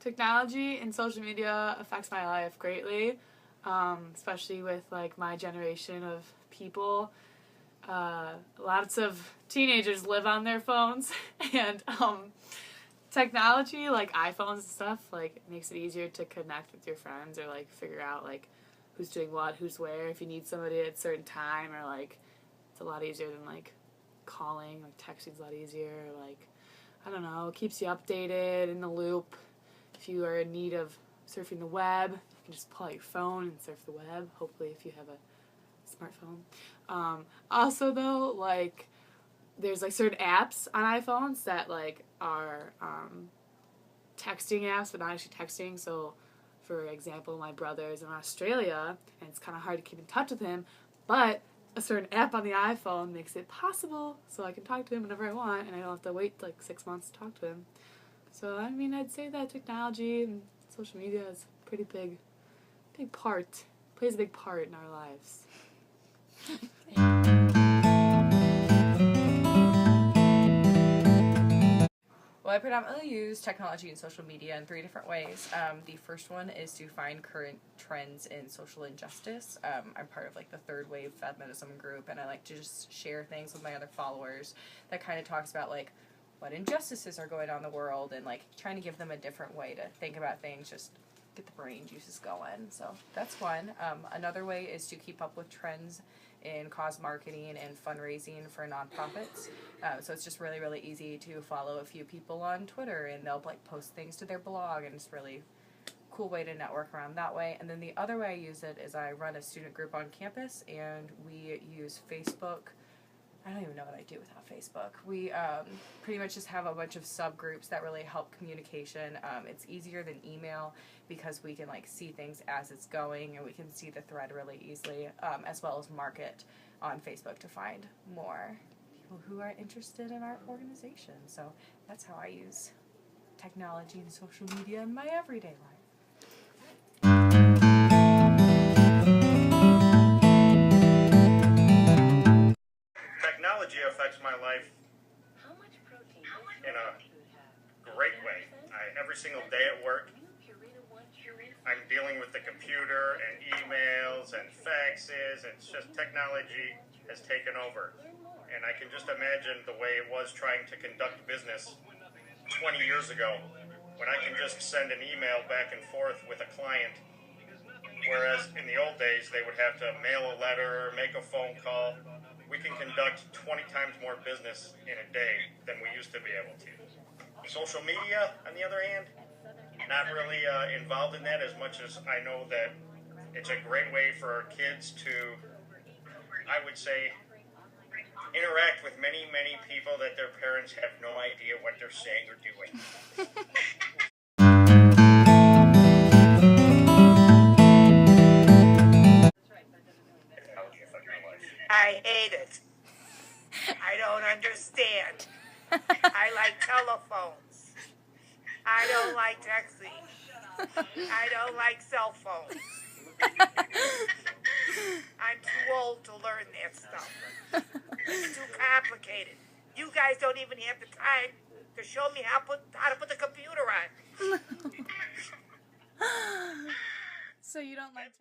Technology and social media affects my life greatly, especially with like my generation of people. Lots of teenagers live on their phones, and technology like iPhones and stuff like makes it easier to connect with your friends or like figure out like who's doing what, who's where, if you need somebody at a certain time, or like it's a lot easier than like calling. Like texting's a lot easier. Like I don't know, it keeps you updated, in the loop. If you are in need of surfing the web, you can just pull out your phone and surf the web, hopefully if you have a smartphone. Also though, like there's like certain apps on iPhones that like are texting apps but not actually texting. So for example, my brother is in Australia and it's kind of hard to keep in touch with him, but a certain app on the iPhone makes it possible so I can talk to him whenever I want and I don't have to wait like 6 months to talk to him. So I mean, I'd say that technology and social media is a pretty big part, plays a big part in our lives. Well, I predominantly use technology and social media in 3 different ways. The first one is to find current trends in social injustice. I'm part of like the third wave feminism group, and I like to just share things with my other followers that kind of talks about like what injustices are going on in the world and like trying to give them a different way to think about things, just get the brain juices going. So that's one. Another way is to keep up with trends in cause marketing and fundraising for nonprofits. So it's just really, really easy to follow a few people on Twitter and they'll like post things to their blog, and it's really cool way to network around that way. And then the other way I use it is I run a student group on campus and we use Facebook. I don't even know what I do without Facebook. We pretty much just have a bunch of subgroups that really help communication. It's easier than email because we can like see things as it's going and we can see the thread really easily, as well as market on Facebook to find more people who are interested in our organization. So that's how I use technology and social media in my everyday life. Technology affects my life in a great way. Every single day at work, I'm dealing with the computer and emails and faxes. It's just technology has taken over. And I can just imagine the way it was trying to conduct business 20 years ago, when I can just send an email back and forth with a client, whereas in the old days they would have to mail a letter, make a phone call. We can conduct 20 times more business in a day than we used to be able to. Social media, on the other hand, not really involved in that as much as I know that it's a great way for our kids to, I would say, interact with many, many people that their parents have no idea what they're saying or doing. I hate it. I don't understand. I like telephones. I don't like texting. I don't like cell phones. I'm too old to learn that stuff. It's too complicated. You guys don't even have the time to show me how to put the computer on. So you don't like